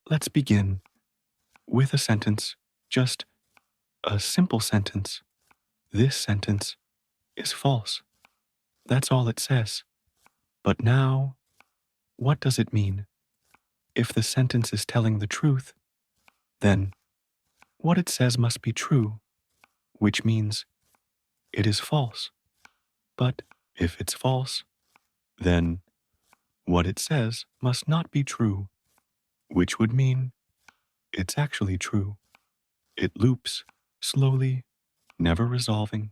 Let's begin with a sentence, just a simple sentence. This sentence is false. That's all it says. But now, what does it mean? If the sentence is telling the truth, then what it says must be true, which means it is false. But if it's false, then what it says must not be true, which would mean it's actually true. It loops, slowly, never resolving,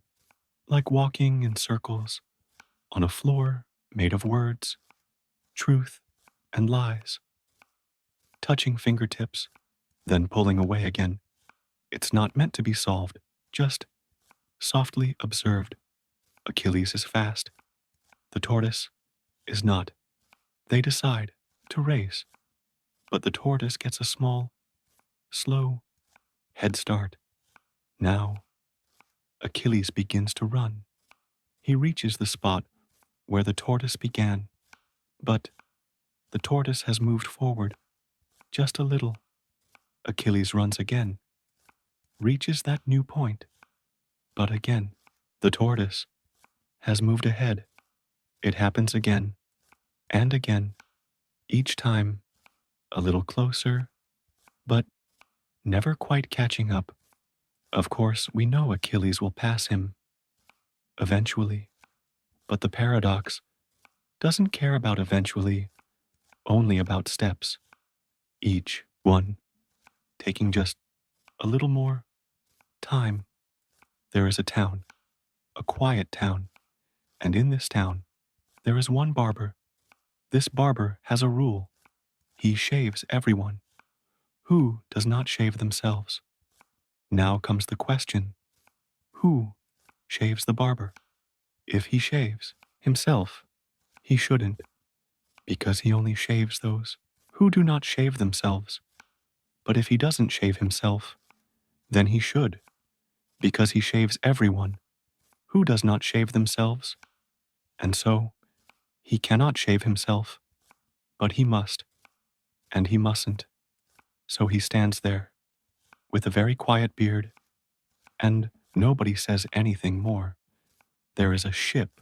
like walking in circles on a floor made of words, truth, and lies. Touching fingertips, then pulling away again. It's not meant to be solved, just softly observed. Achilles is fast. The tortoise is not. They decide to race, but the tortoise gets a small, slow head start. Now, Achilles begins to run. He reaches the spot where the tortoise began, but the tortoise has moved forward just a little. Achilles runs again, reaches that new point, but again, the tortoise has moved ahead. It happens again and again, each time a little closer, but never quite catching up. Of course, we know Achilles will pass him eventually, but the paradox doesn't care about eventually, only about steps, each one taking just a little more time. There is a town, a quiet town, and in this town, there is one barber. This barber has a rule. He shaves everyone. Who does not shave themselves? Now comes the question, who shaves the barber? If he shaves himself, he shouldn't, because he only shaves those who do not shave themselves. But if he doesn't shave himself, then he should, because he shaves everyone who does not shave themselves. And so, he cannot shave himself, but he must, and he mustn't. So he stands there, with a very quiet beard, and nobody says anything more. There is a ship,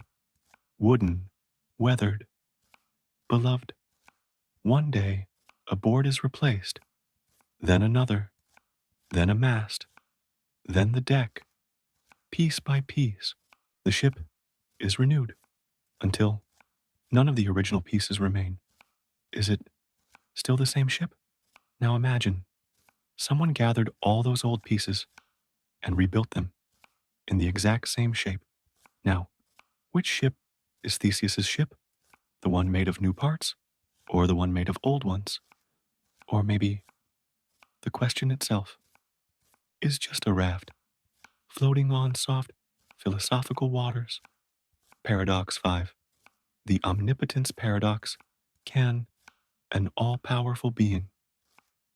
wooden, weathered, beloved. One day, a board is replaced, then another, then a mast, then the deck. Piece by piece, the ship is renewed until none of the original pieces remain. Is it still the same ship? Now imagine, someone gathered all those old pieces and rebuilt them in the exact same shape. Now, which ship is Theseus's ship? The one made of new parts, or the one made of old ones? Or maybe the question itself is just a raft floating on soft philosophical waters. Paradox 5. The omnipotence paradox. Can an all-powerful being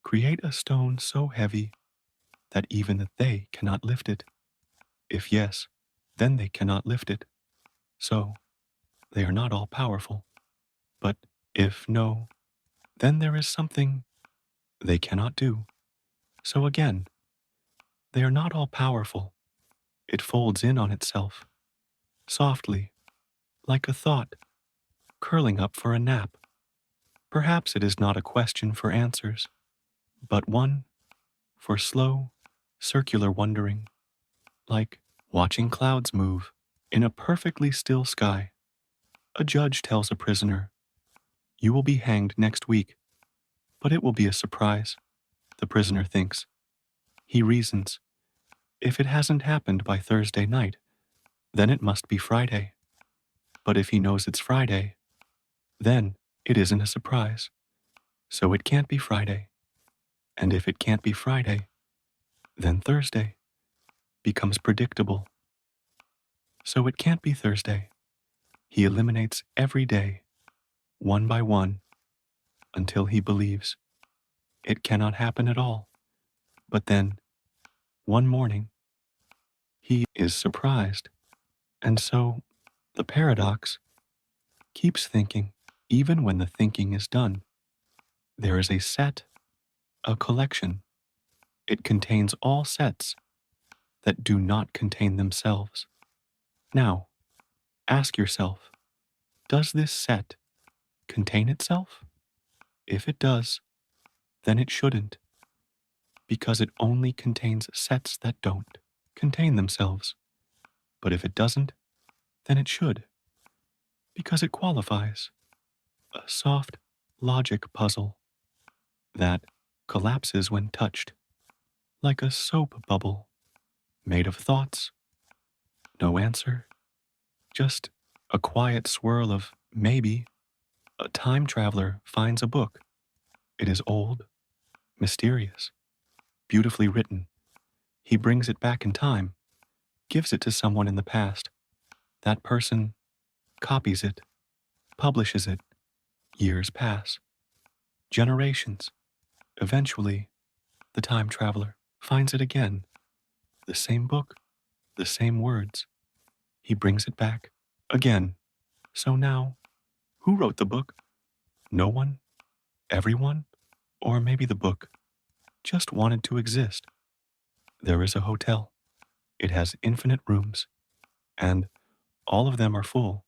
create a stone so heavy that even they cannot lift it? If yes, then they cannot lift it. So, they are not all-powerful. But if no, then there is something they cannot do. So again, they are not all-powerful. It folds in on itself, softly, like a thought, curling up for a nap. Perhaps it is not a question for answers, but one for slow, circular wondering, like watching clouds move in a perfectly still sky. A judge tells a prisoner, "You will be hanged next week, but it will be a surprise," the prisoner thinks. He reasons, if it hasn't happened by Thursday night, then it must be Friday. But if he knows it's Friday, then it isn't a surprise. So it can't be Friday. And if it can't be Friday, then Thursday becomes predictable. So it can't be Thursday. He eliminates every day, one by one, until he believes it cannot happen at all. But then, one morning, he is surprised. And so, the paradox keeps thinking, even when the thinking is done. There is a set a collection. It contains all sets that do not contain themselves. Now, ask yourself, does this set contain itself? If it does, then it shouldn't, because it only contains sets that don't contain themselves. But if it doesn't, then it should, because it qualifies. A soft logic puzzle that collapses when touched, like a soap bubble made of thoughts. No answer, just a quiet swirl of maybe. A time traveler finds a book. It is old, mysterious, beautifully written. He brings it back in time, gives it to someone in the past. That person copies it, publishes it. Years pass, generations. Eventually, the time traveler finds it again. The same book, the same words. He brings it back again. So now, who wrote the book? No one? Everyone? Or maybe the book just wanted to exist. There is a hotel. It has infinite rooms, and all of them are full.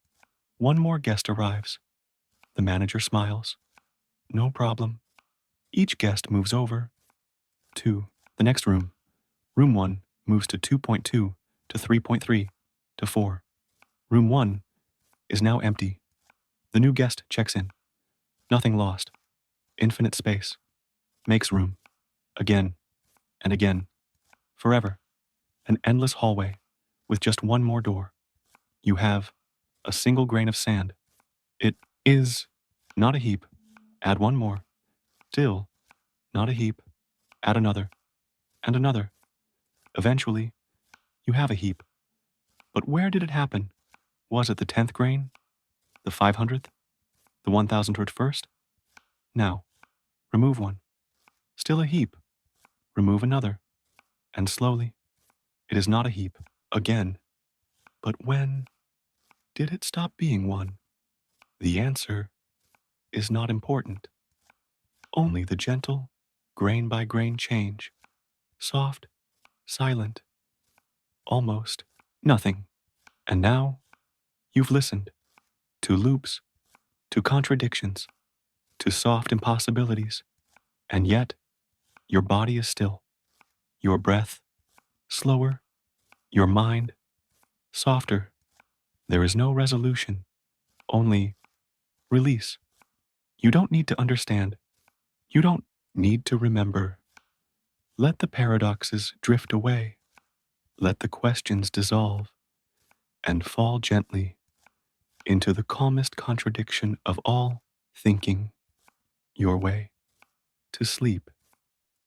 One more guest arrives. The manager smiles. No problem. Each guest moves over to the next room. Room 1 moves to 2.2 to 3.3 to 4. Room 1 is now empty. The new guest checks in. Nothing lost. Infinite space. Makes room. Again and again. Forever. An endless hallway with just one more door. You have a single grain of sand. It is not a heap. Add one more. Still not a heap. Add another. And another. Eventually, you have a heap. But where did it happen? Was it the 10th grain? The 500th? The 1001st? Now, remove one. Still a heap. Remove another. And slowly, it is not a heap. Again. But when did it stop being one? The answer is not important. Only the gentle, grain by grain change. Soft, silent, almost nothing. And now, you've listened to loops, to contradictions, to soft impossibilities. And yet, your body is still. Your breath, slower. Your mind, softer. There is no resolution, only release. You don't need to understand. You don't need to remember. Let the paradoxes drift away. Let the questions dissolve and fall gently into the calmest contradiction of all thinking, your way to sleep.